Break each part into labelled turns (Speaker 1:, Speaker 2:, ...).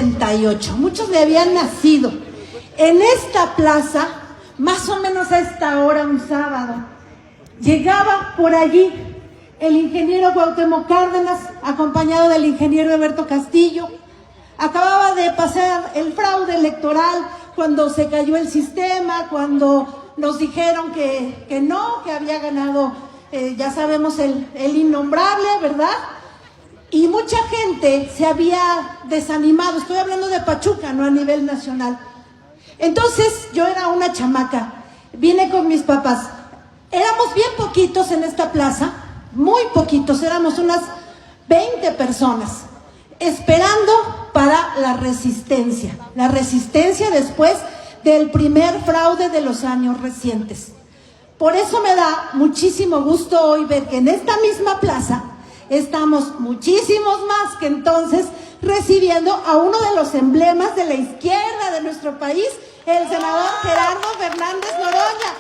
Speaker 1: 1988, muchos le habían nacido. En esta plaza, más o menos a esta hora, un sábado, llegaba por allí el ingeniero Cuauhtémoc Cárdenas, acompañado del ingeniero Alberto Castillo. Acababa de pasar el fraude electoral cuando se cayó el sistema, cuando nos dijeron que no, que había ganado, ya sabemos, el innombrable, ¿verdad? Y mucha gente se había desanimado. Estoy hablando de Pachuca, no a nivel nacional. Entonces, yo era una chamaca, vine con mis papás. Éramos bien poquitos en esta plaza, muy poquitos, éramos unas 20 personas, esperando para la resistencia después del primer fraude de los años recientes. Por eso me da muchísimo gusto hoy ver que en esta misma plaza estamos muchísimos más que entonces recibiendo a uno de los emblemas de la izquierda de nuestro país, el senador Gerardo Fernández Noroña.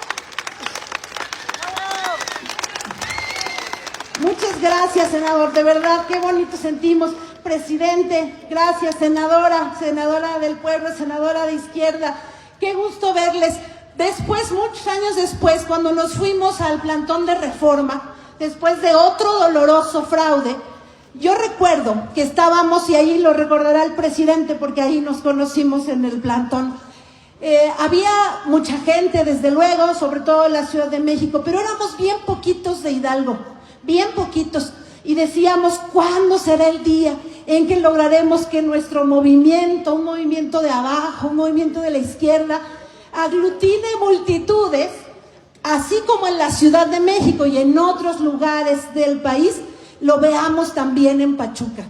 Speaker 1: Muchas gracias, senador, de verdad, qué bonito sentimos. Presidente, gracias, senadora del pueblo, senadora de izquierda, qué gusto verles. Después, muchos años después, cuando nos fuimos al plantón de Reforma, después de otro doloroso fraude, yo recuerdo que estábamos, y ahí lo recordará el presidente, porque ahí nos conocimos en el plantón, había mucha gente, desde luego, sobre todo en la Ciudad de México, pero éramos bien poquitos de Hidalgo, bien poquitos, y decíamos, ¿cuándo será el día en que lograremos que nuestro movimiento, un movimiento de abajo, un movimiento de la izquierda, aglutine multitudes, así como en la Ciudad de México y en otros lugares del país, lo veamos también en Pachuca?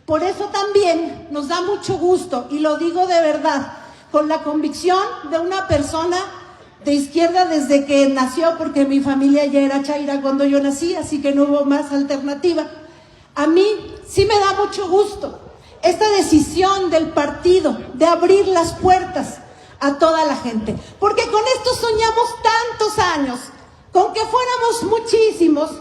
Speaker 1: Por eso también nos da mucho gusto, y lo digo de verdad, con la convicción de una persona de izquierda desde que nació, porque mi familia ya era chaira cuando yo nací, así que no hubo más alternativa. A mí sí me da mucho gusto esta decisión del partido de abrir las puertas a toda la gente, porque con esto soñamos tantos años, con que fuéramos muchísimos,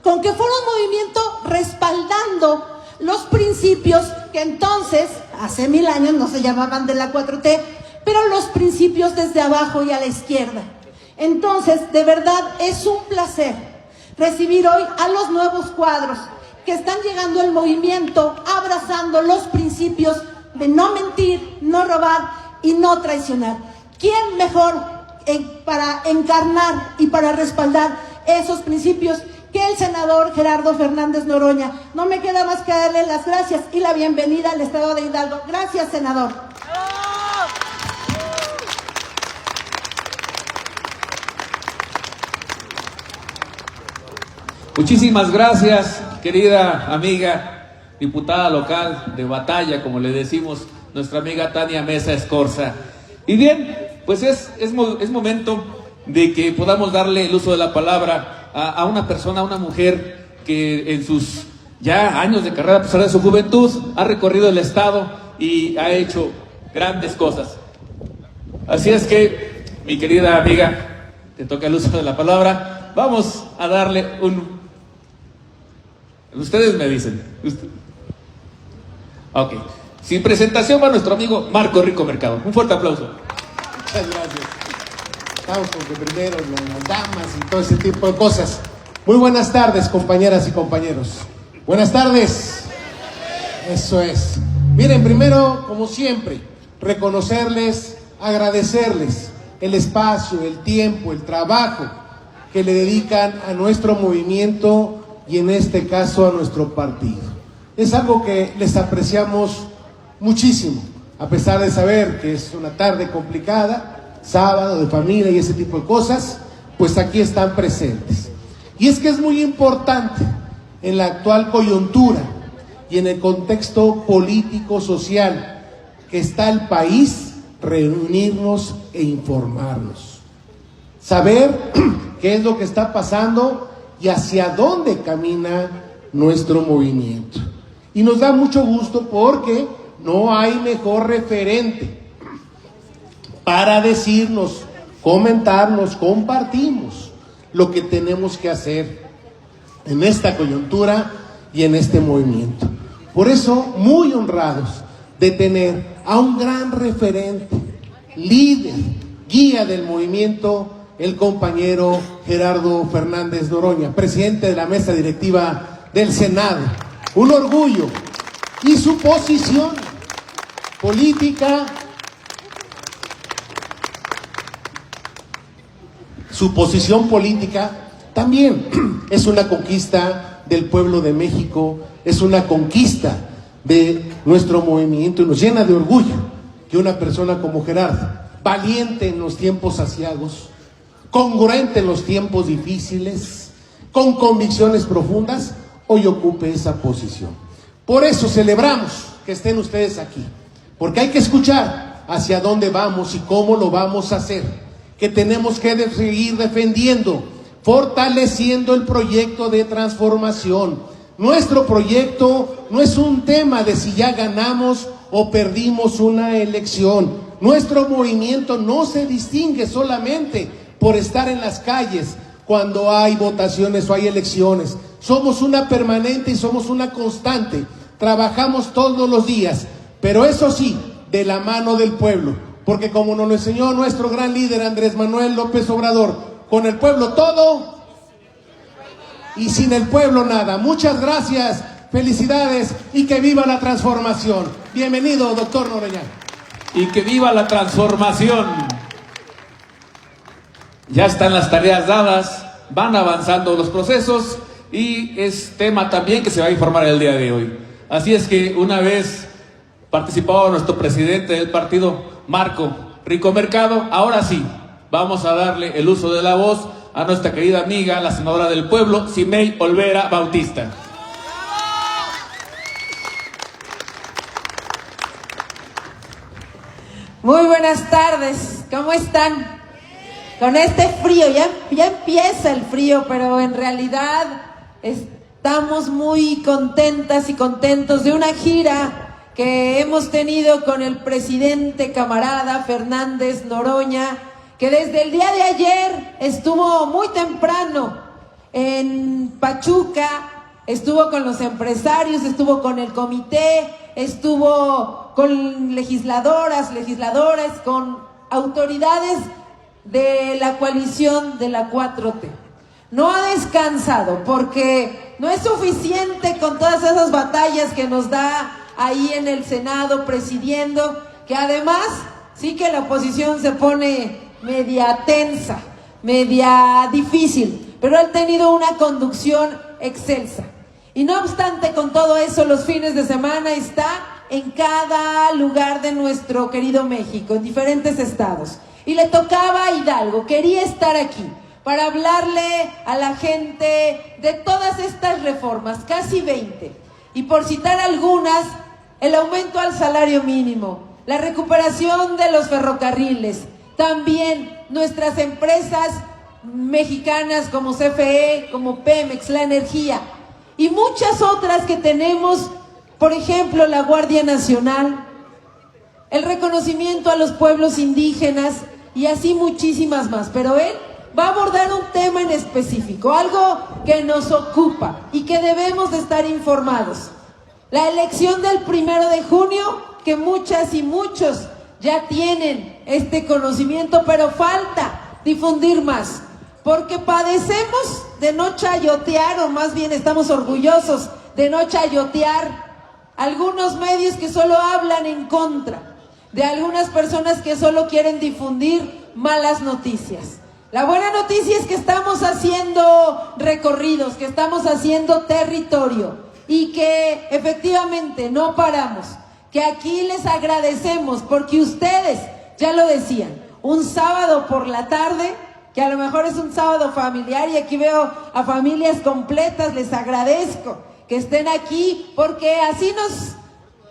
Speaker 1: con que fuera un movimiento respaldando los principios que entonces, hace 1000 años, no se llamaban de la 4T, pero los principios desde abajo y a la izquierda. Entonces, de verdad, es un placer recibir hoy a los nuevos cuadros que están llegando al movimiento, abrazando los principios de no mentir, no robar y no traicionar. ¿Quién mejor para encarnar y para respaldar esos principios que el senador Gerardo Fernández Noroña? No me queda más que darle las gracias y la bienvenida al estado de Hidalgo. Gracias, senador.
Speaker 2: Muchísimas gracias, querida amiga, diputada local de batalla, como le decimos, nuestra amiga Tania Mesa Escorza. Y bien, pues es momento de que podamos darle el uso de la palabra a una persona, a una mujer que en sus ya años de carrera, a pesar de su juventud, ha recorrido el estado y ha hecho grandes cosas. Así es que, mi querida amiga, te toca el uso de la palabra. Vamos a darle Ustedes me dicen. Ok. Sin presentación va nuestro amigo Marco Rico Mercado. Un fuerte aplauso.
Speaker 3: Muchas gracias. Estamos con que primero las damas y todo ese tipo de cosas. Muy buenas tardes, compañeras y compañeros. Buenas tardes. Eso es. Miren, primero, como siempre, reconocerles, agradecerles el espacio, el tiempo, el trabajo que le dedican a nuestro movimiento y en este caso a nuestro partido. Es algo que les apreciamos muchísimo, a pesar de saber que es una tarde complicada, sábado de familia y ese tipo de cosas, pues aquí están presentes. Y es que es muy importante en la actual coyuntura y en el contexto político social que está el país, reunirnos e informarnos, saber qué es lo que está pasando y hacia dónde camina nuestro movimiento. Y nos da mucho gusto porque no hay mejor referente para decirnos, comentarnos, compartimos lo que tenemos que hacer en esta coyuntura y en este movimiento. Por eso, muy honrados de tener a un gran referente, líder, guía del movimiento, el compañero Gerardo Fernández Noroña, presidente de la mesa directiva del Senado. Un orgullo. Y su posición política, también es una conquista del pueblo de México, es una conquista de nuestro movimiento y nos llena de orgullo que una persona como Gerardo, valiente en los tiempos asiagos, congruente en los tiempos difíciles, con convicciones profundas, hoy ocupe esa posición. Por eso celebramos que estén ustedes aquí, porque hay que escuchar hacia dónde vamos y cómo lo vamos a hacer, que tenemos que seguir defendiendo, fortaleciendo el proyecto de transformación. Nuestro proyecto no es un tema de si ya ganamos o perdimos una elección. Nuestro movimiento no se distingue solamente por estar en las calles cuando hay votaciones o hay elecciones. Somos una permanente y somos una constante. Trabajamos todos los días, pero eso sí, de la mano del pueblo. Porque como nos lo enseñó nuestro gran líder Andrés Manuel López Obrador, con el pueblo todo y sin el pueblo nada. Muchas gracias, felicidades y que viva la transformación. Bienvenido, doctor Noroña.
Speaker 2: Y que viva la transformación. Ya están las tareas dadas, van avanzando los procesos y es tema también que se va a informar el día de hoy. Así es que una vez participado nuestro presidente del partido, Marco Rico Mercado, ahora sí, vamos a darle el uso de la voz a nuestra querida amiga, la senadora del pueblo, Simei Olvera Bautista.
Speaker 4: Muy buenas tardes, ¿cómo están? Con este frío, ya empieza el frío, pero en realidad estamos muy contentas y contentos de una gira que hemos tenido con el presidente camarada Fernández Noroña, que desde el día de ayer estuvo muy temprano en Pachuca, estuvo con los empresarios, estuvo con el comité, estuvo con legisladores, con autoridades de la coalición de la 4T. No ha descansado porque no es suficiente con todas esas batallas que nos da ahí en el Senado presidiendo, que además sí que la oposición se pone media tensa, media difícil, pero ha tenido una conducción excelsa. Y no obstante, con todo eso, los fines de semana está en cada lugar de nuestro querido México, en diferentes estados. Y le tocaba a Hidalgo, quería estar aquí para hablarle a la gente de todas estas reformas, casi 20. Y por citar algunas, el aumento al salario mínimo, la recuperación de los ferrocarriles, también nuestras empresas mexicanas como CFE, como Pemex, la energía, y muchas otras que tenemos, por ejemplo, la Guardia Nacional, el reconocimiento a los pueblos indígenas y así muchísimas más. Pero él va a abordar un tema en específico, algo que nos ocupa y que debemos de estar informados. La elección del 1 de junio, que muchas y muchos ya tienen este conocimiento, pero falta difundir más, porque padecemos de no chayotear, o más bien estamos orgullosos de no chayotear algunos medios que solo hablan en contra, de algunas personas que solo quieren difundir malas noticias. La buena noticia es que estamos haciendo recorridos, que estamos haciendo territorio y que efectivamente no paramos, que aquí les agradecemos porque ustedes, ya lo decían, un sábado por la tarde, que a lo mejor es un sábado familiar y aquí veo a familias completas, les agradezco que estén aquí porque así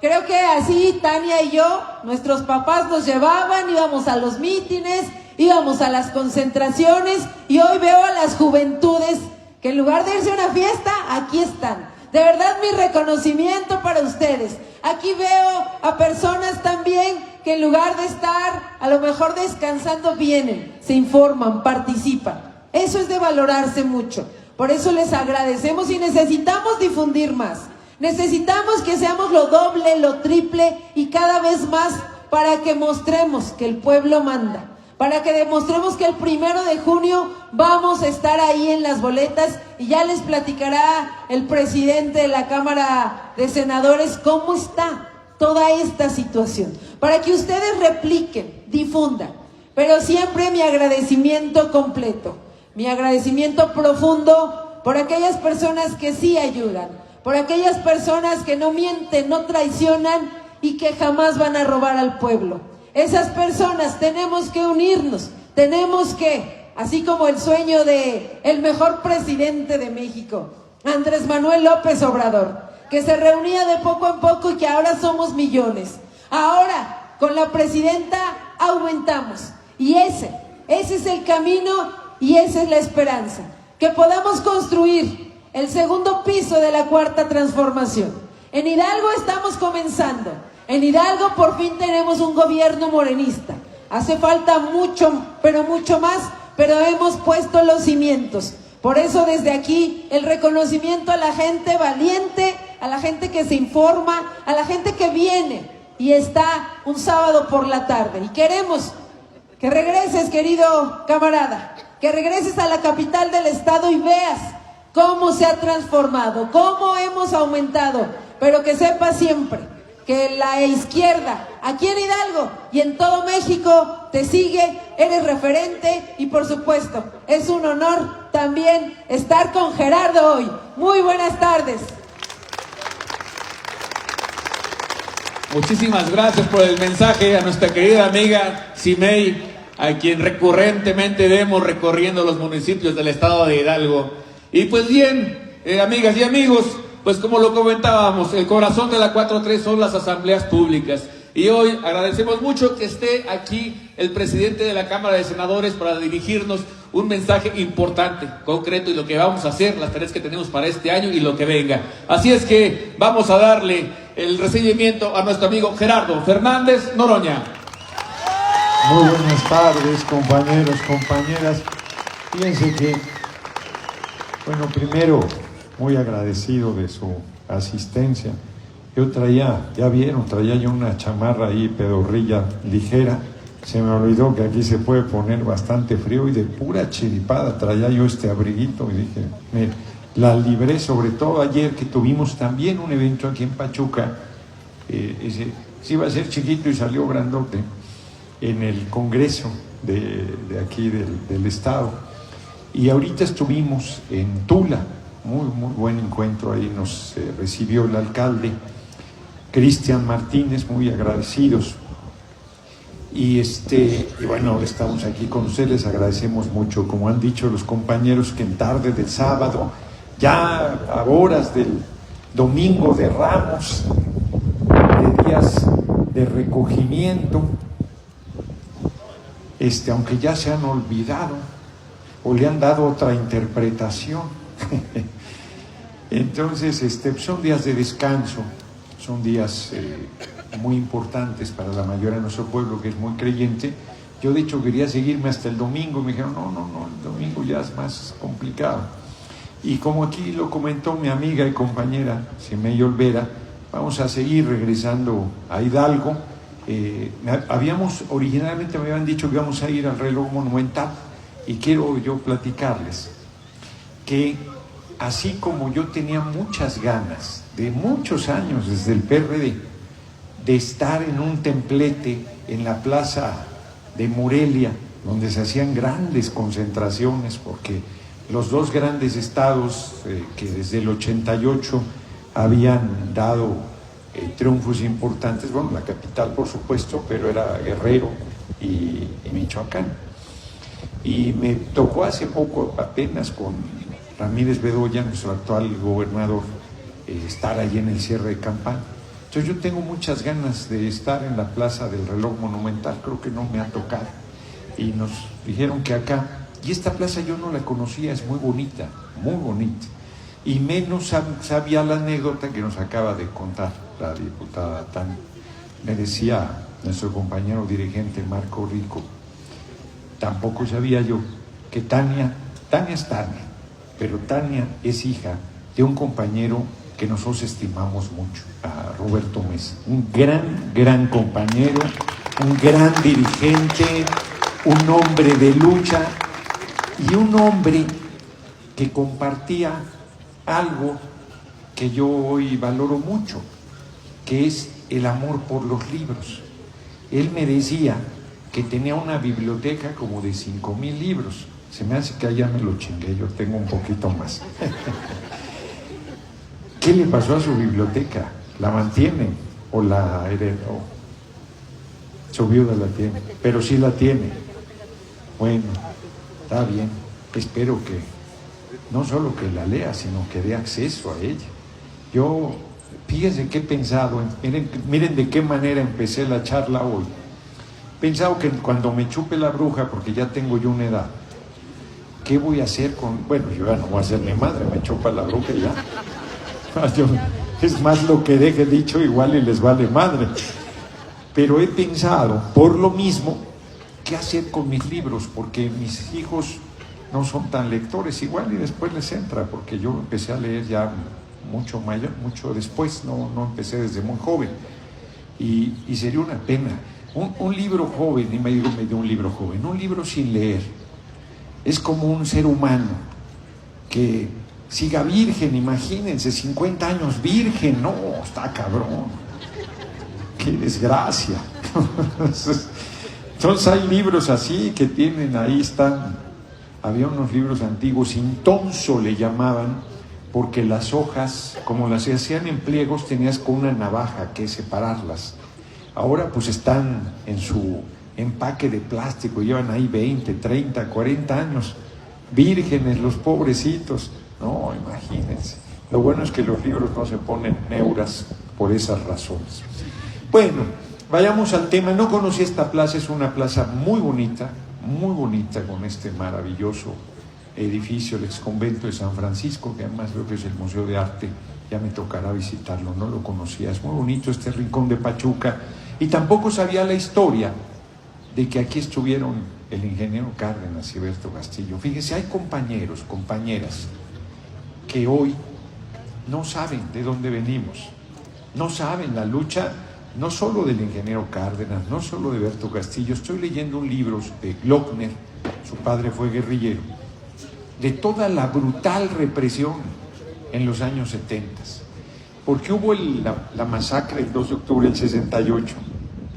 Speaker 4: creo que así Tania y yo, nuestros papás nos llevaban, íbamos a los mítines, íbamos a las concentraciones y hoy veo a las juventudes que en lugar de irse a una fiesta, aquí están. De verdad mi reconocimiento para ustedes. Aquí veo a personas también que en lugar de estar a lo mejor descansando vienen, se informan, participan. Eso es de valorarse mucho. Por eso les agradecemos y necesitamos difundir más. Necesitamos que seamos lo doble, lo triple y cada vez más para que mostremos que el pueblo manda, para que demostremos que el 1 de junio vamos a estar ahí en las boletas y ya les platicará el presidente de la Cámara de Senadores cómo está toda esta situación, para que ustedes repliquen, difundan, pero siempre mi agradecimiento completo, mi agradecimiento profundo por aquellas personas que sí ayudan, por aquellas personas que no mienten, no traicionan y que jamás van a robar al pueblo. Esas personas tenemos que unirnos, tenemos que, así como el sueño de el mejor presidente de México, Andrés Manuel López Obrador, que se reunía de poco en poco y que ahora somos millones. Ahora, con la presidenta, aumentamos. Y ese es el camino y esa es la esperanza. Que podamos construir el segundo piso de la cuarta transformación. En Hidalgo estamos comenzando. En Hidalgo por fin tenemos un gobierno morenista. Hace falta mucho, pero mucho más, pero hemos puesto los cimientos. Por eso desde aquí el reconocimiento a la gente valiente, a la gente que se informa, a la gente que viene y está un sábado por la tarde. Y queremos que regreses, querido camarada, que regreses a la capital del estado y veas cómo se ha transformado, cómo hemos aumentado, pero que sepas siempre que la izquierda aquí en Hidalgo y en todo México te sigue, eres referente y por supuesto es un honor también estar con Gerardo hoy. Muy buenas tardes.
Speaker 2: Muchísimas gracias por el mensaje a nuestra querida amiga Simei, a quien recurrentemente vemos recorriendo los municipios del estado de Hidalgo. Y pues bien, amigas y amigos, pues como lo comentábamos, el corazón de la 4-3 son las asambleas públicas. Y hoy agradecemos mucho que esté aquí el presidente de la Cámara de Senadores para dirigirnos un mensaje importante, concreto, y lo que vamos a hacer, las tareas que tenemos para este año y lo que venga. Así es que vamos a darle el recibimiento a nuestro amigo Gerardo Fernández Noroña.
Speaker 5: Muy buenas tardes, compañeros, compañeras. Fíjense que, bueno, primero, muy agradecido de su asistencia. Yo traía, ya vieron, traía yo una chamarra ahí, pedorrilla ligera. Se me olvidó que aquí se puede poner bastante frío y de pura chiripada traía yo este abriguito y dije, mire, la libré, sobre todo ayer que tuvimos también un evento aquí en Pachuca. Ese iba a ser chiquito y salió grandote, en el Congreso de aquí del Estado. Y ahorita estuvimos en Tula, muy buen encuentro, ahí nos recibió el alcalde Cristian Martínez, muy agradecidos. Y bueno, estamos aquí con ustedes, les agradecemos mucho, como han dicho los compañeros, que en tarde del sábado, ya a horas del domingo de Ramos, de días de recogimiento, aunque ya se han olvidado o le han dado otra interpretación. Entonces, son días de descanso, son días muy importantes para la mayoría de nuestro pueblo, que es muy creyente. Yo de hecho quería seguirme hasta el domingo y me dijeron, no, el domingo ya es más complicado. Y como aquí lo comentó mi amiga y compañera Simei Olvera, vamos a seguir regresando a Hidalgo. Originalmente me habían dicho que íbamos a ir al reloj monumental, y quiero yo platicarles que así como yo tenía muchas ganas de muchos años desde el PRD de estar en un templete en la plaza de Morelia, donde se hacían grandes concentraciones, porque los dos grandes estados que desde el 88 habían dado triunfos importantes, bueno, la capital por supuesto, pero era Guerrero y Michoacán. Y me tocó hace poco, apenas con Ramírez Bedoya, nuestro actual gobernador, estar allí en el cierre de campaña. Entonces yo tengo muchas ganas de estar en la plaza del reloj monumental, creo que no me ha tocado. Y nos dijeron que acá, y esta plaza yo no la conocía, es muy bonita, muy bonita. Y menos sabía la anécdota que nos acaba de contar la diputada Tania. Me decía nuestro compañero dirigente Marco Rico, tampoco sabía yo que Tania es Tania, pero Tania es hija de un compañero que nosotros estimamos mucho, a Roberto Mesa, un gran compañero, un gran dirigente, un hombre de lucha y un hombre que compartía algo que yo hoy valoro mucho, que es el amor por los libros. Él me decía que tenía una biblioteca como de 5,000 libros. Se me hace que allá me lo chingué, yo tengo un poquito más. ¿Qué le pasó a su biblioteca? ¿La mantiene o la heredó? Su viuda la tiene, pero sí la tiene. Bueno, está bien. Espero que no solo que la lea, sino que dé acceso a ella. Yo, fíjense que he pensado, miren de qué manera empecé la charla hoy. He pensado que cuando me chupe la bruja, porque ya tengo yo una edad, ¿qué voy a hacer con...? Bueno, yo ya no voy a ser mi madre, me chupa la bruja y ya. Es más lo que deje dicho, igual y les vale madre. Pero he pensado, por lo mismo, qué hacer con mis libros, porque mis hijos no son tan lectores, igual y después les entra, porque yo empecé a leer ya mucho después, no empecé desde muy joven. Y sería una pena. Un libro joven, y me digo un libro joven, un libro sin leer, es como un ser humano que siga virgen, imagínense, 50 años virgen, no, está cabrón, qué desgracia. Entonces hay libros así que tienen, ahí están, había unos libros antiguos, intonso le llamaban, porque las hojas, como las hacían en pliegos, tenías con una navaja que separarlas. Ahora pues están en su empaque de plástico, llevan ahí 20, 30, 40 años, vírgenes los pobrecitos. No, imagínense. Lo bueno es que los libros no se ponen neuras por esas razones. Bueno, vayamos al tema. No conocí esta plaza, es una plaza muy bonita, con este maravilloso edificio, el exconvento de San Francisco, que además veo que es el Museo de Arte. Ya me tocará visitarlo, no lo conocía. Es muy bonito este rincón de Pachuca. Y tampoco sabía la historia de que aquí estuvieron el ingeniero Cárdenas y Berto Castillo. Fíjese, hay compañeros, compañeras, que hoy no saben de dónde venimos, no saben la lucha, no solo del ingeniero Cárdenas, no solo de Berto Castillo. Estoy leyendo un libro de Glockner, su padre fue guerrillero, de toda la brutal represión en los años 70, porque hubo la masacre el 2 de octubre del 68,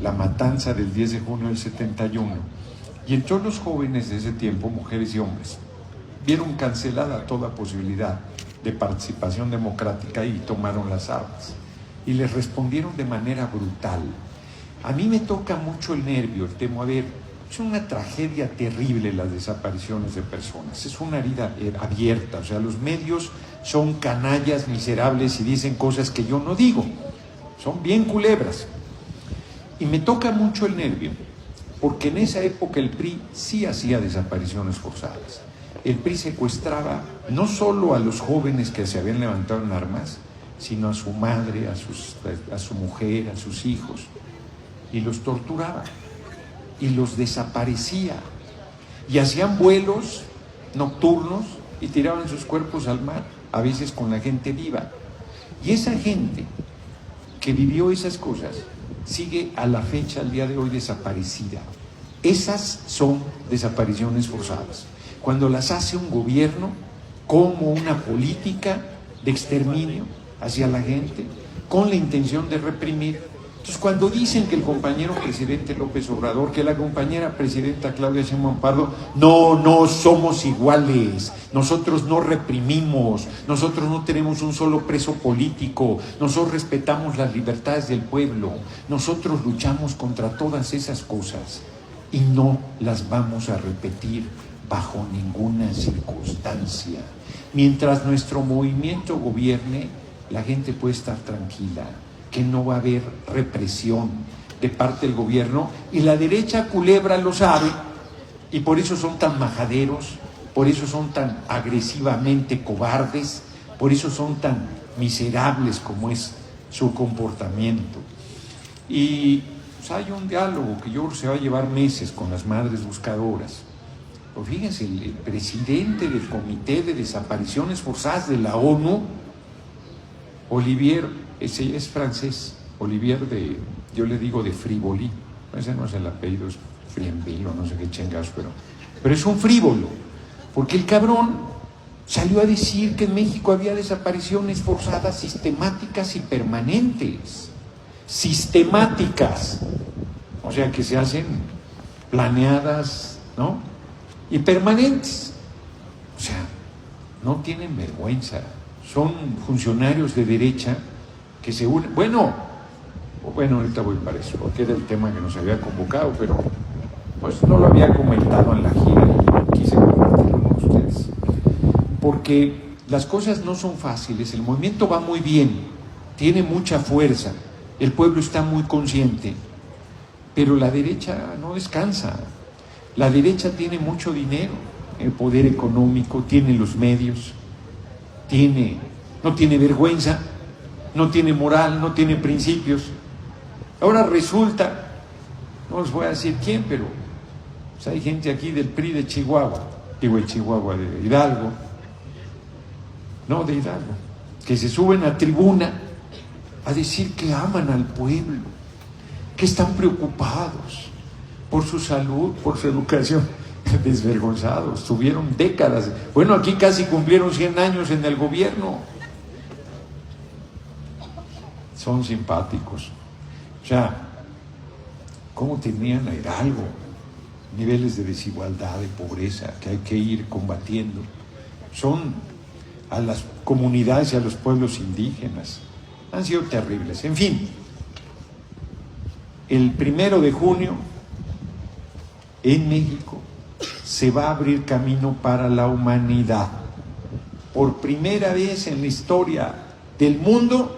Speaker 5: la matanza del 10 de junio del 71, y entonces los jóvenes de ese tiempo, mujeres y hombres, vieron cancelada toda posibilidad de participación democrática y tomaron las armas y les respondieron de manera brutal. A mí me toca mucho el nervio, el tema. A ver, es una tragedia terrible las desapariciones de personas, es una herida abierta. O sea, los medios son canallas miserables y dicen cosas que yo no digo, son bien culebras. Y me toca mucho el nervio, porque en esa época el PRI sí hacía desapariciones forzadas. El PRI secuestraba no solo a los jóvenes que se habían levantado en armas, sino a su madre, a su mujer, a sus hijos, y los torturaba, y los desaparecía, y hacían vuelos nocturnos y tiraban sus cuerpos al mar, a veces con la gente viva. Y esa gente que vivió esas cosas sigue a la fecha, al día de hoy, desaparecida. Esas son desapariciones forzadas. Cuando las hace un gobierno como una política de exterminio hacia la gente, con la intención de reprimir. Entonces, cuando dicen que el compañero presidente López Obrador, que la compañera presidenta Claudia Sheinbaum Pardo, no somos iguales, nosotros no reprimimos, nosotros no tenemos un solo preso político, nosotros respetamos las libertades del pueblo, nosotros luchamos contra todas esas cosas y no las vamos a repetir bajo ninguna circunstancia. Mientras nuestro movimiento gobierne, la gente puede estar tranquila, que no va a haber represión de parte del gobierno, y la derecha culebra lo sabe, y por eso son tan majaderos, por eso son tan agresivamente cobardes, por eso son tan miserables como es su comportamiento. Y pues, hay un diálogo que yo creo que se va a llevar meses con las madres buscadoras. Pues fíjense, el presidente del Comité de Desapariciones Forzadas de la ONU Olivier, ese es francés, Olivier yo le digo de Frívoli, ese no es el apellido, es Frienville o no sé qué chingados, pero es un frívolo, porque el cabrón salió a decir que en México había desapariciones forzadas sistemáticas y permanentes. Sistemáticas, o sea que se hacen planeadas, ¿no? Y permanentes. O sea, no tienen vergüenza. Son funcionarios de derecha que se unen. Bueno, ahorita voy para eso, porque era el tema que nos había convocado, pero pues no lo había comentado en la gira y quise compartirlo con ustedes. Porque las cosas no son fáciles, el movimiento va muy bien, tiene mucha fuerza, el pueblo está muy consciente, pero la derecha no descansa. La derecha tiene mucho dinero, el poder económico, tiene los medios, no tiene vergüenza, no tiene moral, no tiene principios. Ahora resulta, no les voy a decir quién, pero pues hay gente aquí del PRI de Chihuahua, de Hidalgo, que se suben a tribuna a decir que aman al pueblo, que están preocupados por su salud, por su educación. Desvergonzados, tuvieron décadas. Bueno, aquí casi cumplieron 100 años en el gobierno. Son simpáticos. O sea, ¿cómo tenían a Hidalgo? Niveles de desigualdad, de pobreza, que hay que ir combatiendo. Son a las comunidades y a los pueblos indígenas. Han sido terribles. En fin, el 1 de junio, en México, se va a abrir camino para la humanidad. Por primera vez en la historia del mundo,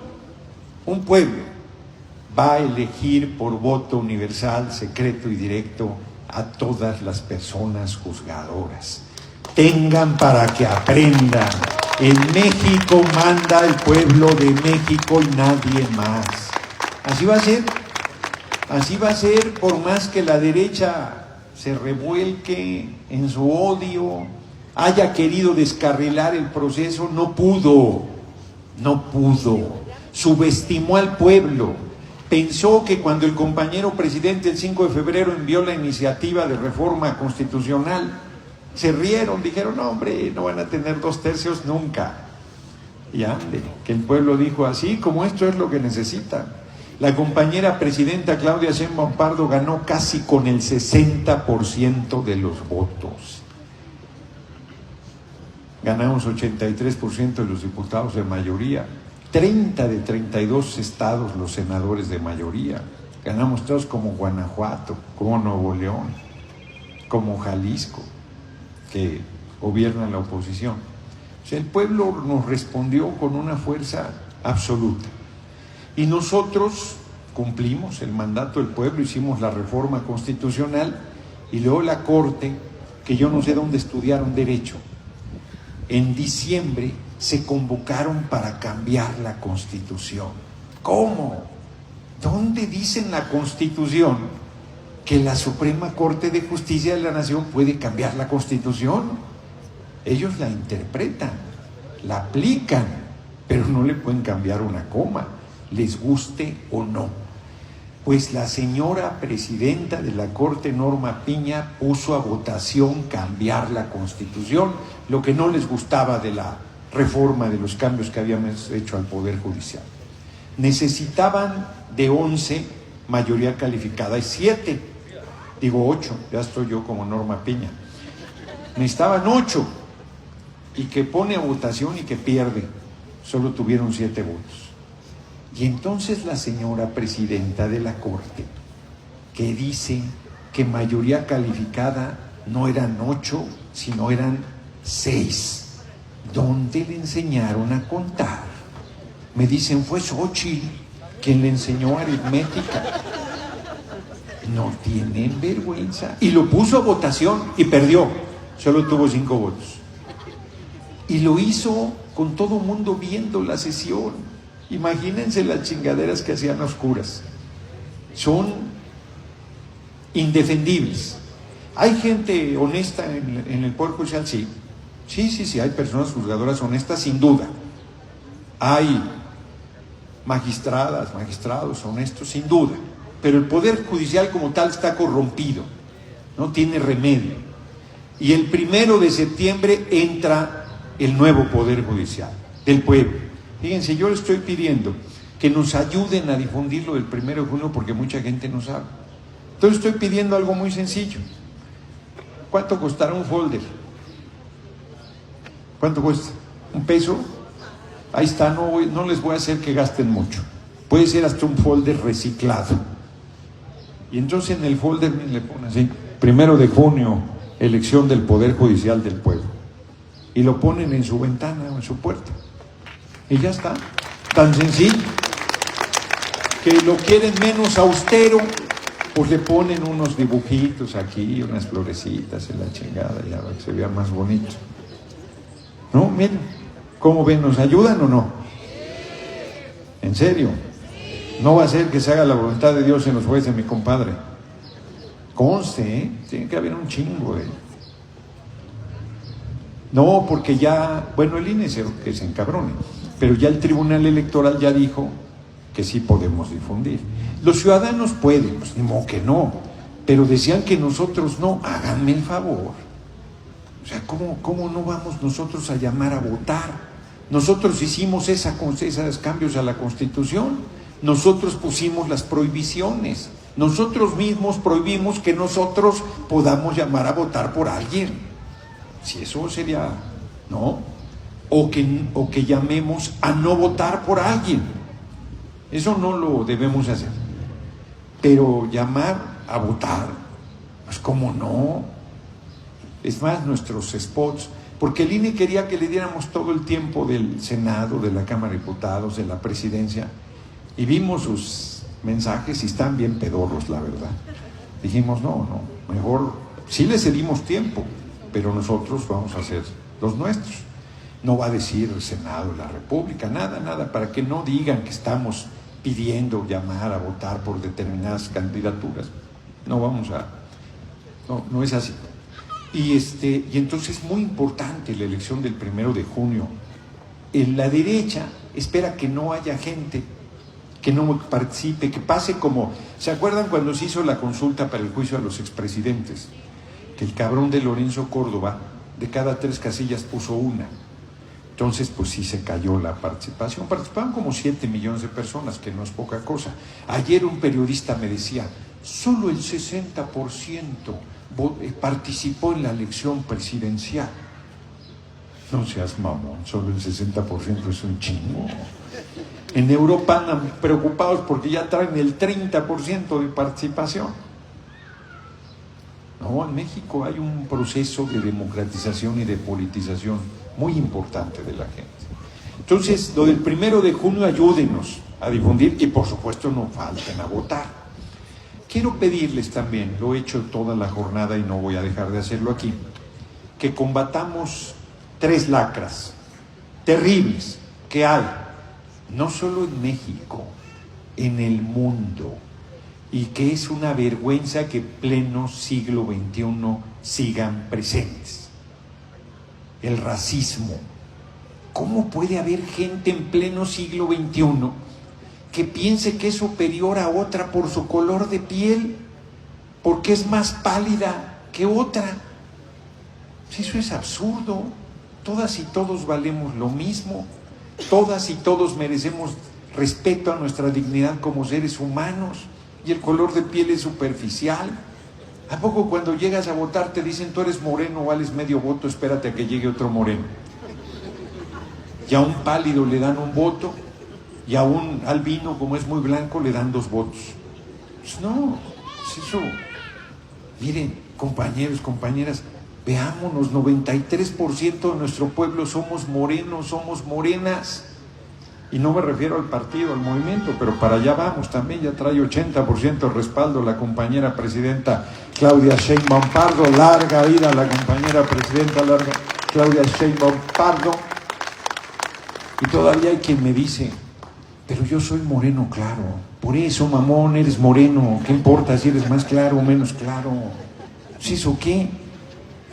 Speaker 5: un pueblo va a elegir por voto universal, secreto y directo a todas las personas juzgadoras. Tengan para que aprendan. En México manda el pueblo de México y nadie más. Así va a ser. Así va a ser, por más que la derecha se revuelque en su odio, haya querido descarrilar el proceso, no pudo, subestimó al pueblo, pensó que cuando el compañero presidente el 5 de febrero envió la iniciativa de reforma constitucional, se rieron, dijeron, no hombre, no van a tener 2/3 nunca, y ande, que el pueblo dijo, así como esto es lo que necesitan. La compañera presidenta Claudia Sheinbaum Pardo ganó casi con el 60% de los votos. Ganamos 83% de los diputados de mayoría, 30 de 32 estados los senadores de mayoría. Ganamos todos como Guanajuato, como Nuevo León, como Jalisco, que gobierna la oposición. O sea, el pueblo nos respondió con una fuerza absoluta. Y nosotros cumplimos el mandato del pueblo, hicimos la reforma constitucional y luego la Corte, que yo no sé dónde estudiaron Derecho, en diciembre se convocaron para cambiar la Constitución. ¿Cómo? ¿Dónde dice en la Constitución que la Suprema Corte de Justicia de la Nación puede cambiar la Constitución? Ellos la interpretan, la aplican, pero no le pueden cambiar una coma, les guste o no. Pues la señora presidenta de la Corte, Norma Piña, puso a votación cambiar la Constitución, lo que no les gustaba de la reforma, de los cambios que habíamos hecho al Poder Judicial. Necesitaban de 11 mayoría calificada y 7, digo 8, ya estoy yo como Norma Piña. Necesitaban 8 y que pone a votación y que pierde, solo tuvieron 7 votos. Y entonces la señora presidenta de la Corte, que dice que mayoría calificada no eran 8, sino eran 6, ¿dónde le enseñaron a contar? Me dicen, fue Xóchitl quien le enseñó aritmética. No tienen vergüenza. Y lo puso a votación y perdió, solo tuvo 5 votos. Y lo hizo con todo mundo viendo la sesión. Imagínense las chingaderas que hacían a oscuras. Son indefendibles. ¿Hay gente honesta en el Poder Judicial? Sí, hay personas juzgadoras honestas, sin duda. Hay magistradas, magistrados honestos, sin duda, pero el Poder Judicial como tal está corrompido, no tiene remedio. Y el 1 de septiembre entra el nuevo Poder Judicial del pueblo. Fíjense, yo le estoy pidiendo que nos ayuden a difundirlo del 1 de junio porque mucha gente no sabe. Entonces estoy pidiendo algo muy sencillo. ¿Cuánto costará un folder? ¿Cuánto cuesta? ¿1 peso? Ahí está, no les voy a hacer que gasten mucho. Puede ser hasta un folder reciclado. Y entonces en el folder le ponen así, 1 de junio, elección del Poder Judicial del pueblo. Y lo ponen en su ventana o en su puerta. Y ya está. Tan sencillo. Que lo quieren menos austero, pues le ponen unos dibujitos aquí, unas florecitas en la chingada, ya para que se vea más bonito. No, miren, ¿cómo ven? ¿Nos ayudan o no? ¿En serio? No va a ser que se haga la voluntad de Dios en los jueces, mi compadre. Conste, ¿eh? Tiene que haber un chingo de... No, porque ya, bueno, el INE que se encabrone, pero ya el Tribunal Electoral ya dijo que sí podemos difundir. Los ciudadanos pueden, pues ni modo que no, pero decían que nosotros no. Háganme el favor. O sea, ¿cómo no vamos nosotros a llamar a votar? Nosotros hicimos esos cambios a la Constitución, nosotros pusimos las prohibiciones, nosotros mismos prohibimos que nosotros podamos llamar a votar por alguien. Si eso sería, ¿no? O que llamemos a no votar por alguien. Eso no lo debemos hacer. Pero llamar a votar, pues cómo no. Es más, nuestros spots, porque el INE quería que le diéramos todo el tiempo del Senado, de la Cámara de Diputados, de la Presidencia, y vimos sus mensajes y están bien pedorros, la verdad. Dijimos, no, mejor, sí le cedimos tiempo, pero nosotros vamos a hacer los nuestros. No va a decir el Senado de la República, nada, para que no digan que estamos pidiendo llamar a votar por determinadas candidaturas. No es así. Y entonces es muy importante la elección del 1 de junio. En la derecha espera que no haya gente, que no participe, que pase como... ¿Se acuerdan cuando se hizo la consulta para el juicio a los expresidentes? Que el cabrón de Lorenzo Córdoba, de cada 3 casillas puso una. Entonces, pues sí se cayó la participación. Participaban como 7 millones de personas, que no es poca cosa. Ayer un periodista me decía, solo el 60% participó en la elección presidencial. No seas mamón, solo el 60% es un chingo. En Europa andan preocupados porque ya traen el 30% de participación. No, en México hay un proceso de democratización y de politización muy importante de la gente. Entonces, lo del 1 de junio, ayúdenos a difundir y por supuesto no falten a votar. Quiero pedirles también, lo he hecho toda la jornada y no voy a dejar de hacerlo aquí, que combatamos 3 lacras terribles que hay, no solo en México, en el mundo, y que es una vergüenza que pleno siglo XXI sigan presentes. El racismo. ¿Cómo puede haber gente en pleno siglo XXI que piense que es superior a otra por su color de piel, porque es más pálida que otra? Eso es absurdo. Todas y todos valemos lo mismo. Todas y todos merecemos respeto a nuestra dignidad como seres humanos, y el color de piel es superficial. ¿A poco cuando llegas a votar te dicen tú eres moreno, vales medio voto, espérate a que llegue otro moreno? Y a un pálido le dan un voto, y a un albino, como es muy blanco, le dan 2 votos. Pues no, es eso. Miren, compañeros, compañeras, veámonos, 93% de nuestro pueblo somos morenos, somos morenas. Y no me refiero al partido, al movimiento, pero para allá vamos también. Ya trae 80% de respaldo la compañera presidenta Claudia Sheinbaum Pardo. Larga vida la compañera presidenta, larga Claudia Sheinbaum Pardo. Y todavía hay quien me dice, pero yo soy moreno claro. Por eso, mamón, eres moreno. ¿Qué importa si eres más claro o menos claro? ¿Eso qué?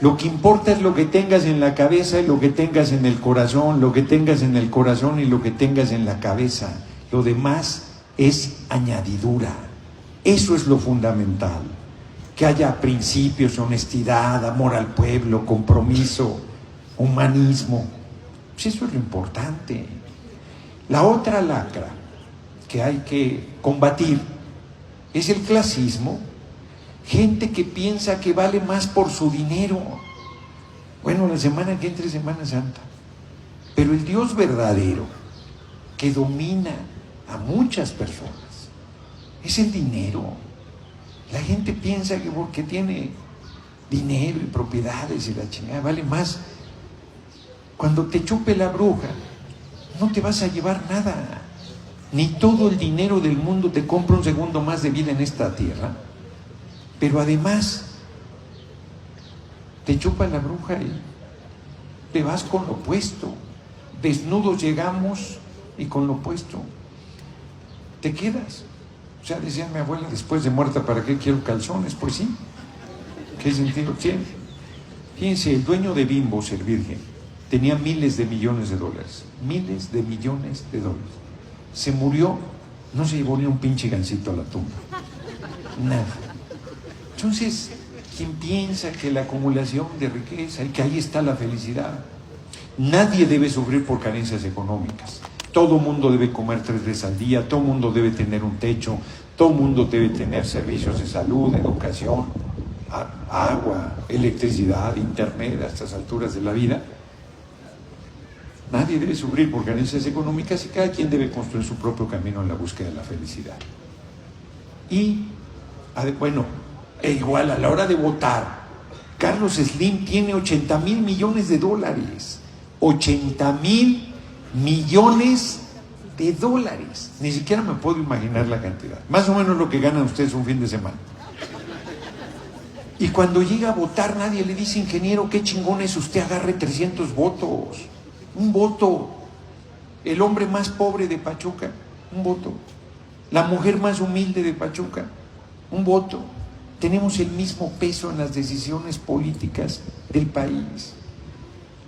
Speaker 5: Lo que importa es lo que tengas en la cabeza y lo que tengas en el corazón, lo que tengas en el corazón y lo que tengas en la cabeza. Lo demás es añadidura. Eso es lo fundamental. Que haya principios, honestidad, amor al pueblo, compromiso, humanismo. Pues eso es lo importante. La otra lacra que hay que combatir es el clasismo. Gente que piensa que vale más por su dinero. Bueno, la semana que entre Semana Santa. Pero el Dios verdadero que domina a muchas personas es el dinero. La gente piensa que porque tiene dinero y propiedades y la chingada vale más. Cuando te chupe la bruja, no te vas a llevar nada. Ni todo el dinero del mundo te compra un segundo más de vida en esta tierra. Pero además, te chupa la bruja y te vas con lo opuesto. Desnudos llegamos y con lo opuesto te quedas. O sea, decía mi abuela, después de muerta, ¿para qué quiero calzones? Pues sí. ¿Qué sentido tiene? Fíjense, el dueño de Bimbo, el Virgen, tenía miles de millones de dólares. Miles de millones de dólares. Se murió, no se llevó ni un pinche gancito a la tumba. Nada. Entonces, quien piensa que la acumulación de riqueza y que ahí está la felicidad, nadie debe sufrir por carencias económicas. Todo mundo debe comer 3 veces al día, todo mundo debe tener un techo, todo mundo debe tener servicios de salud, educación, agua, electricidad, internet a estas alturas de la vida. Nadie debe sufrir por carencias económicas y cada quien debe construir su propio camino en la búsqueda de la felicidad. Y, bueno, igual a la hora de votar, Carlos Slim tiene 80,000 millones de dólares. 80,000 millones de dólares. Ni siquiera me puedo imaginar la cantidad. Más o menos lo que ganan ustedes un fin de semana. Y cuando llega a votar, nadie le dice, ingeniero, qué chingón es usted, agarre 300 votos. Un voto. El hombre más pobre de Pachuca, un voto. La mujer más humilde de Pachuca, un voto. Tenemos el mismo peso en las decisiones políticas del país.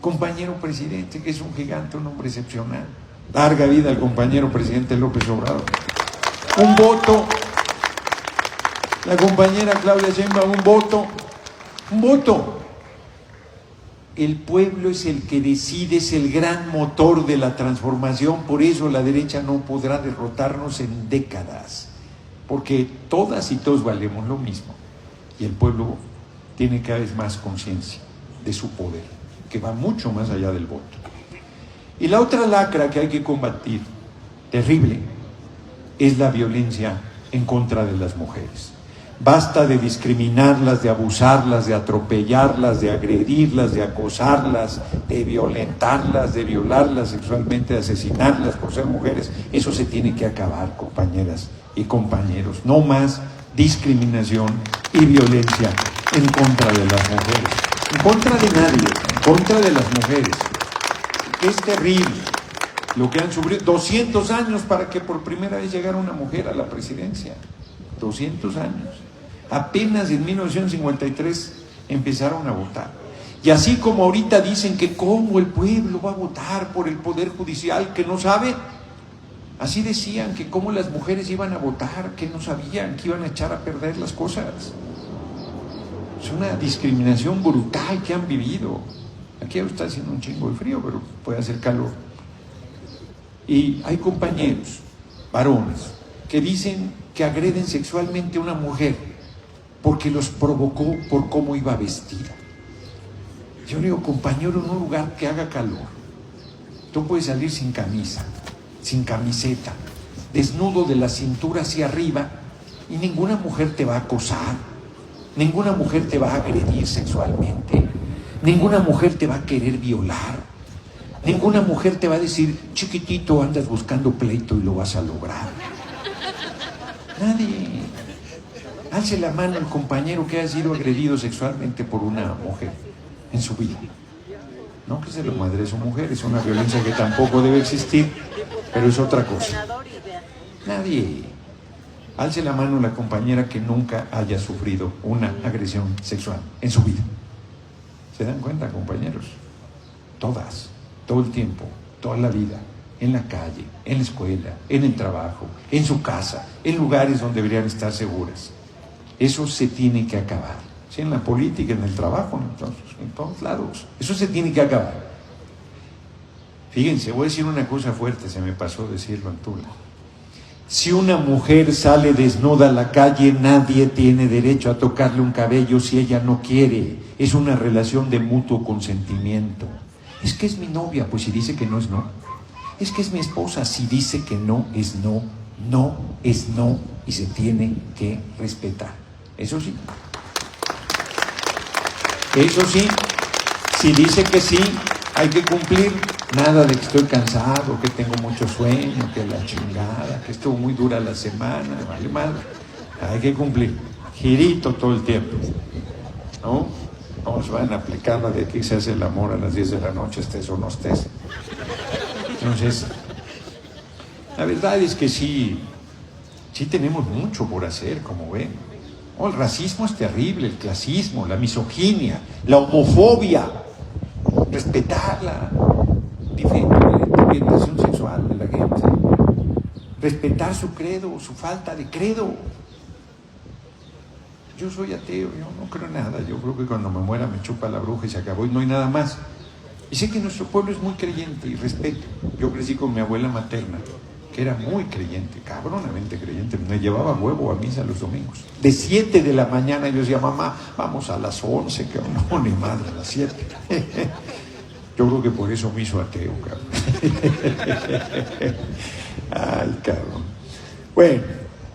Speaker 5: Compañero presidente, que es un gigante, un hombre excepcional. Larga vida al compañero presidente López Obrador. Un voto. La compañera Claudia Sheinbaum, un voto. Un voto. El pueblo es el que decide, es el gran motor de la transformación. Por eso la derecha no podrá derrotarnos en décadas. Porque todas y todos valemos lo mismo. Y el pueblo tiene cada vez más conciencia de su poder, que va mucho más allá del voto. Y la otra lacra que hay que combatir, terrible, es la violencia en contra de las mujeres. Basta de discriminarlas, de abusarlas, de atropellarlas, de agredirlas, de acosarlas, de violentarlas, de violarlas sexualmente, de asesinarlas por ser mujeres. Eso se tiene que acabar, compañeras y compañeros. No más discriminación y violencia en contra de las mujeres. En contra de nadie, en contra de las mujeres. Es terrible lo que han sufrido. 200 años para que por primera vez llegara una mujer a la presidencia. 200 años. Apenas en 1953 empezaron a votar. Y así como ahorita dicen que cómo el pueblo va a votar por el Poder Judicial, que no sabe, así decían que cómo las mujeres iban a votar, que no sabían, que iban a echar a perder las cosas. Es una discriminación brutal que han vivido. Aquí está haciendo un chingo de frío, pero puede hacer calor. Y hay compañeros, varones, que dicen que agreden sexualmente a una mujer porque los provocó por cómo iba vestida. Yo digo, compañero, en un lugar que haga calor, tú puedes salir sin camisa, sin camiseta, desnudo de la cintura hacia arriba, y ninguna mujer te va a acosar, ninguna mujer te va a agredir sexualmente, ninguna mujer te va a querer violar, ninguna mujer te va a decir, chiquitito, andas buscando pleito y lo vas a lograr. Nadie. Alce la mano el compañero que ha sido agredido sexualmente por una mujer en su vida. No que se lo madre su mujer, es una violencia que tampoco debe existir, pero es otra cosa. Nadie. Alce la mano la compañera que nunca haya sufrido una agresión sexual en su vida. ¿Se dan cuenta, compañeros? Todas, todo el tiempo, toda la vida. en la calle, en la escuela, en el trabajo, en su casa, en lugares donde deberían estar seguras. Eso se tiene que acabar. ¿Sí? En la política, en el trabajo, en todos lados. Eso se tiene que acabar. Fíjense, voy a decir una cosa fuerte, se me pasó decirlo en Tula. Si una mujer sale desnuda a la calle, nadie tiene derecho a tocarle un cabello si ella no quiere. Es una relación de mutuo consentimiento. Es que es mi novia, pues si dice que no es no. Es que es mi esposa, si dice que no es no. No es no y se tiene que respetar. Eso sí. Eso sí, si dice que sí, hay que cumplir. Nada de que estoy cansado, que tengo mucho sueño, que la chingada, que estuvo muy dura la semana, vale madre. Hay que cumplir. Girito todo el tiempo. ¿No? No se van a aplicar la de aquí se hace el amor a las 10 de la noche, estés o no estés. Entonces, la verdad es que sí tenemos mucho por hacer, como ven. Oh, el racismo es terrible, el clasismo, la misoginia, la homofobia. Respetarla. La orientación sexual de la gente, respetar su credo, su falta de credo. Yo soy ateo, yo no creo en nada, yo creo que cuando me muera me chupa la bruja y se acabó y no hay nada más. Y sé que nuestro pueblo es muy creyente y respeto. Yo crecí con mi abuela materna, que era muy creyente, cabronamente creyente, me llevaba huevo a misa los domingos. De 7 de la mañana yo decía, mamá, vamos a las 11, que no, ni madre, a las 7. Yo creo que por eso me hizo ateo, cabrón. Ay, cabrón. Bueno,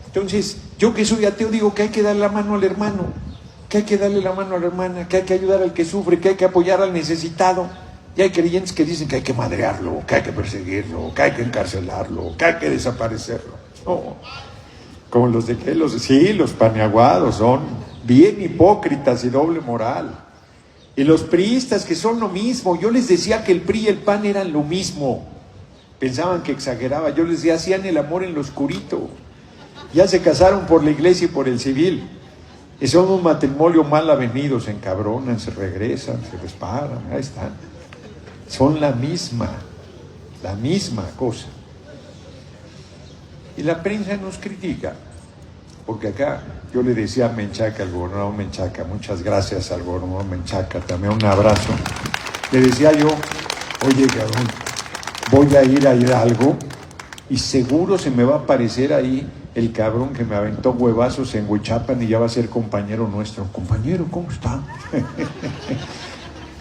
Speaker 5: entonces, yo que soy ateo digo que hay que darle la mano al hermano, que hay que darle la mano a la hermana, que hay que ayudar al que sufre, que hay que apoyar al necesitado. Y hay creyentes que dicen que hay que madrearlo, que hay que perseguirlo, que hay que encarcelarlo, que hay que desaparecerlo. No. Como los de que los paneaguados son bien hipócritas y doble moral. Y los priistas que son lo mismo, yo les decía que el PRI y el PAN eran lo mismo, pensaban que exageraba, yo les decía, hacían el amor en lo oscurito, ya se casaron por la iglesia y por el civil, y son un matrimonio mal avenido, se encabronan, se regresan, se resparan, ahí están, son la misma cosa. Y la prensa nos critica, porque acá yo le decía a Menchaca, al gobernador Menchaca, muchas gracias al gobernador Menchaca, también un abrazo. Le decía yo, oye cabrón, voy a ir a Hidalgo y seguro se me va a aparecer ahí el cabrón que me aventó huevazos en Huichapan y ya va a ser compañero nuestro. Compañero, ¿cómo está?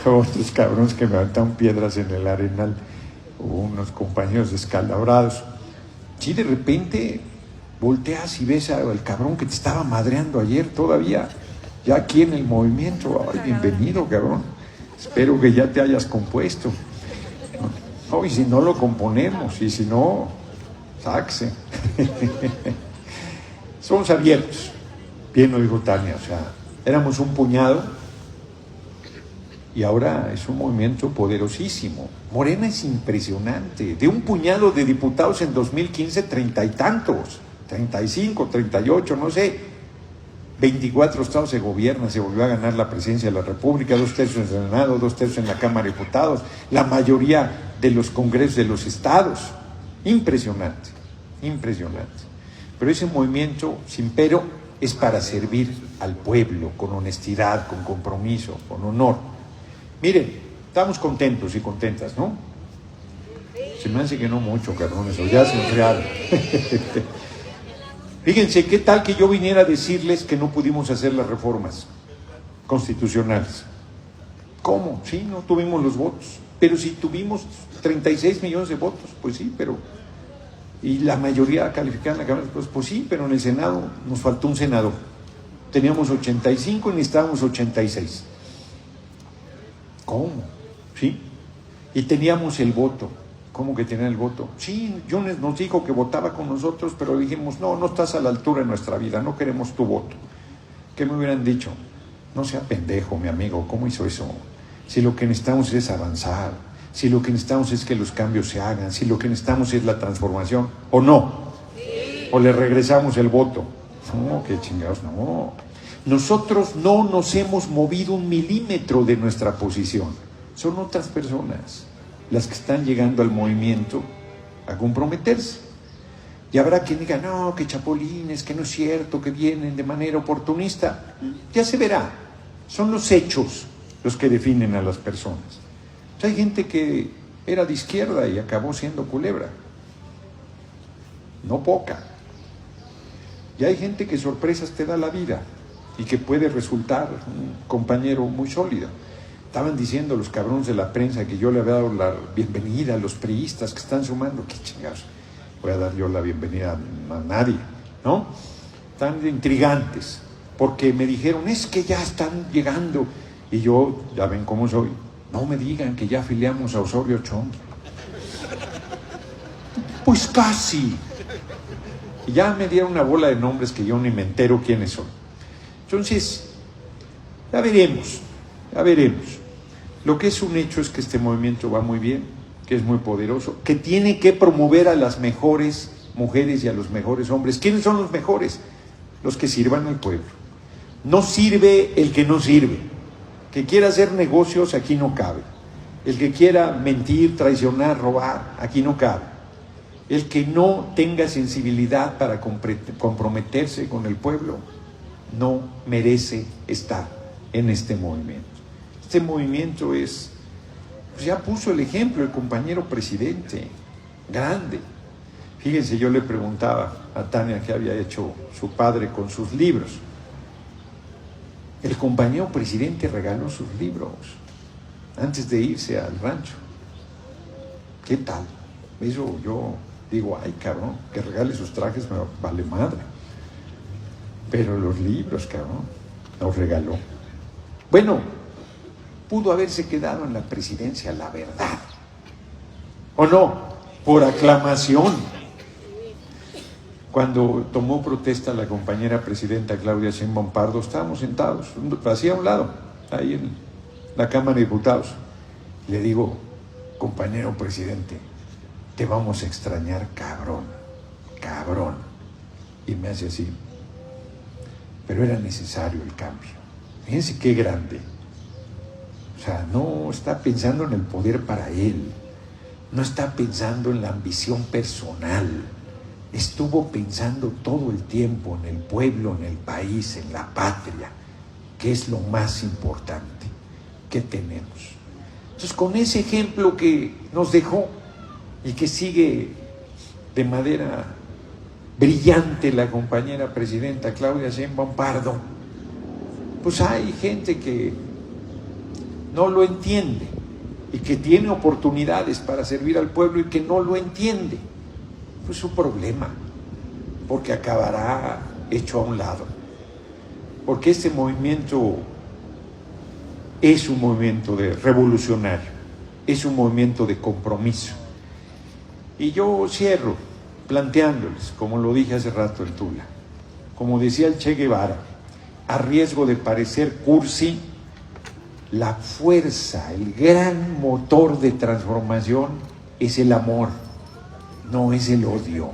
Speaker 5: Otros cabrones que me aventaron piedras en el Arenal, unos compañeros descalabrados. Sí, de repente volteas y ves al cabrón que te estaba madreando ayer todavía, ya aquí en el movimiento. Ay, bienvenido, cabrón. Espero que ya te hayas compuesto. No, y si no lo componemos, y si no, sáquese. Somos abiertos. Bien lo dijo Tania, o sea, éramos un puñado y ahora es un movimiento poderosísimo. Morena es impresionante. De un puñado de diputados en 2015, 30 y tantos. 35, 38, no sé, 24 estados se gobiernan, se volvió a ganar la presidencia de la República, 2 tercios en el Senado, 2 tercios en la Cámara de Diputados, la mayoría de los congresos de los estados. Impresionante, impresionante. Pero ese movimiento, sin pero, es para servir al pueblo, con honestidad, con compromiso, con honor. Miren, estamos contentos y contentas, ¿no? Se me hace que no mucho, cabrones, o ya se enfriaron. Fíjense, ¿qué tal que yo viniera a decirles que no pudimos hacer las reformas constitucionales? ¿Cómo? Sí, no tuvimos los votos. Pero si tuvimos 36 millones de votos, pues sí, pero... Y la mayoría calificada en la Cámara, pues sí, pero en el Senado nos faltó un senador. Teníamos 85 y necesitábamos 86. ¿Cómo? ¿Sí? Y teníamos el voto. ¿Cómo que tenía el voto? Sí, Jones nos dijo que votaba con nosotros, pero dijimos, no estás a la altura de nuestra vida, no queremos tu voto. ¿Qué me hubieran dicho? No sea pendejo, mi amigo, ¿cómo hizo eso? Si lo que necesitamos es avanzar, si lo que necesitamos es que los cambios se hagan, si lo que necesitamos es la transformación, ¿o no? Sí. ¿O le regresamos el voto? No, qué chingados, no. Nosotros no nos hemos movido 1 milímetro de nuestra posición, son otras personas las que están llegando al movimiento a comprometerse. Y habrá quien diga, no, que chapulines, que no es cierto, que vienen de manera oportunista. Ya se verá. Son los hechos los que definen a las personas. Hay gente que era de izquierda y acabó siendo culebra. No poca. Y hay gente que sorpresas te da la vida y que puede resultar un compañero muy sólido. Estaban diciendo los cabrones de la prensa que yo le había dado la bienvenida a los priistas que están sumando. ¿Qué chingados? Voy a dar yo la bienvenida a nadie, ¿no? Tan intrigantes, porque me dijeron, es que ya están llegando. Y yo, ya ven cómo soy, no me digan que ya afiliamos a Osorio Chong. Pues casi. Y ya me dieron una bola de nombres que yo ni me entero quiénes son. Entonces, ya veremos, ya veremos. Lo que es un hecho es que este movimiento va muy bien, que es muy poderoso, que tiene que promover a las mejores mujeres y a los mejores hombres. ¿Quiénes son los mejores? Los que sirvan al pueblo. No sirve el que no sirve. Que quiera hacer negocios, aquí no cabe. El que quiera mentir, traicionar, robar, aquí no cabe. El que no tenga sensibilidad para comprometerse con el pueblo, no merece estar en este movimiento. Este movimiento es, pues ya puso el ejemplo el compañero presidente, grande. Fíjense, yo le preguntaba a Tania qué había hecho su padre con sus libros. El compañero presidente regaló sus libros antes de irse al rancho. ¿Qué tal? Eso yo digo, ay cabrón, que regale sus trajes me vale madre. Pero los libros, cabrón, los regaló. Bueno, pudo haberse quedado en la presidencia, la verdad. ¿O no? Por aclamación. Cuando tomó protesta la compañera presidenta Claudia Sheinbaum Pardo, estábamos sentados, así a un lado, ahí en la Cámara de Diputados. Le digo, compañero presidente, te vamos a extrañar, cabrón, cabrón. Y me hace así. Pero era necesario el cambio. Fíjense qué grande. O sea, no está pensando en el poder para él, no está pensando en la ambición personal. Estuvo pensando todo el tiempo en el pueblo, en el país, en la patria, que es lo más importante que tenemos. Entonces, con ese ejemplo que nos dejó y que sigue de manera brillante la compañera presidenta Claudia Sheinbaum Pardo, pues hay gente que no lo entiende y que tiene oportunidades para servir al pueblo y que no lo entiende. Pues su problema, porque acabará hecho a un lado. Porque este movimiento es un movimiento revolucionario, es un movimiento de compromiso. Y yo cierro planteándoles, como lo dije hace rato en Tula, como decía el Che Guevara, a riesgo de parecer cursi, la fuerza, el gran motor de transformación es el amor. No es el odio,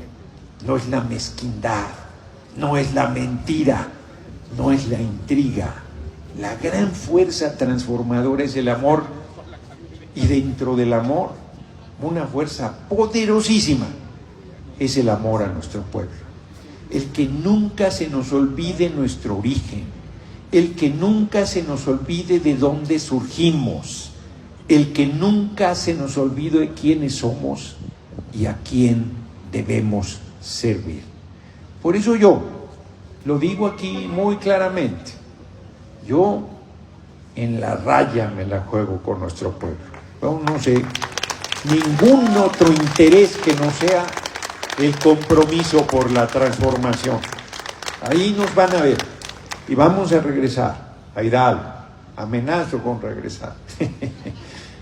Speaker 5: no es la mezquindad, no es la mentira, no es la intriga. La gran fuerza transformadora es el amor, y dentro del amor, una fuerza poderosísima es el amor a nuestro pueblo. El que nunca se nos olvide nuestro origen, el que nunca se nos olvide de dónde surgimos, el que nunca se nos olvide de quiénes somos y a quién debemos servir. Por eso yo lo digo aquí muy claramente, yo en la raya me la juego con nuestro pueblo. No sé ningún otro interés que no sea el compromiso por la transformación. Ahí nos van a ver y vamos a regresar a Hidalgo, amenazo con regresar.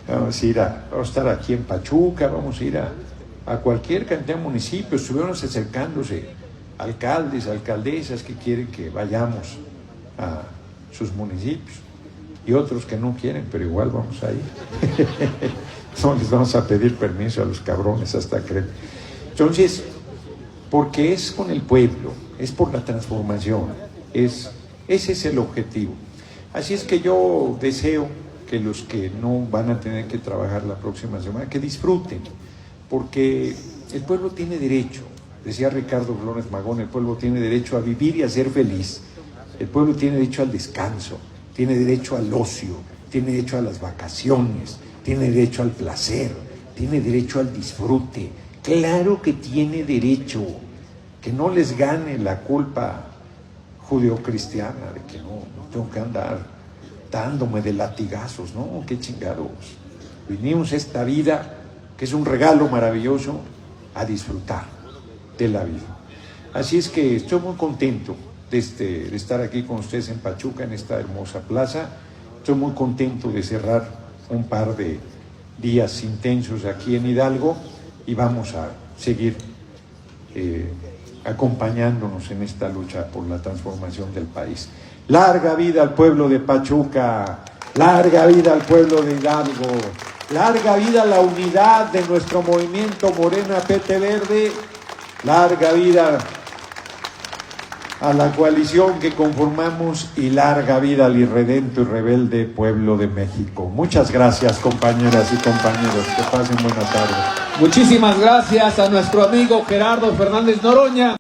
Speaker 5: Vamos a estar aquí en Pachuca, vamos a ir a cualquier cantidad de municipios. Estuvieron acercándose alcaldes, alcaldesas que quieren que vayamos a sus municipios y otros que no quieren, pero igual vamos a ir. No les vamos a pedir permiso a los cabrones hasta creer. Entonces, porque es con el pueblo, es por la transformación, ese es el objetivo. Así es que yo deseo que los que no van a tener que trabajar la próxima semana, que disfruten, porque el pueblo tiene derecho, decía Ricardo Flores Magón, el pueblo tiene derecho a vivir y a ser feliz. El pueblo tiene derecho al descanso, tiene derecho al ocio, tiene derecho a las vacaciones, tiene derecho al placer, tiene derecho al disfrute. Claro que tiene derecho, que no les gane la culpa judeocristiana de que no tengo que andar dándome de latigazos, no, qué chingados. Vinimos a esta vida, que es un regalo maravilloso, a disfrutar de la vida. Así es que estoy muy contento de estar aquí con ustedes en Pachuca, en esta hermosa plaza. Estoy muy contento de cerrar un par de días intensos aquí en Hidalgo y vamos a seguir acompañándonos en esta lucha por la transformación del país. Larga vida al pueblo de Pachuca, larga vida al pueblo de Hidalgo, larga vida a la unidad de nuestro movimiento Morena PT Verde, larga vida a la coalición que conformamos y larga vida al irredento y rebelde pueblo de México. Muchas gracias, compañeras y compañeros, que pasen buena tarde.
Speaker 2: Muchísimas gracias a nuestro amigo Gerardo Fernández Noroña.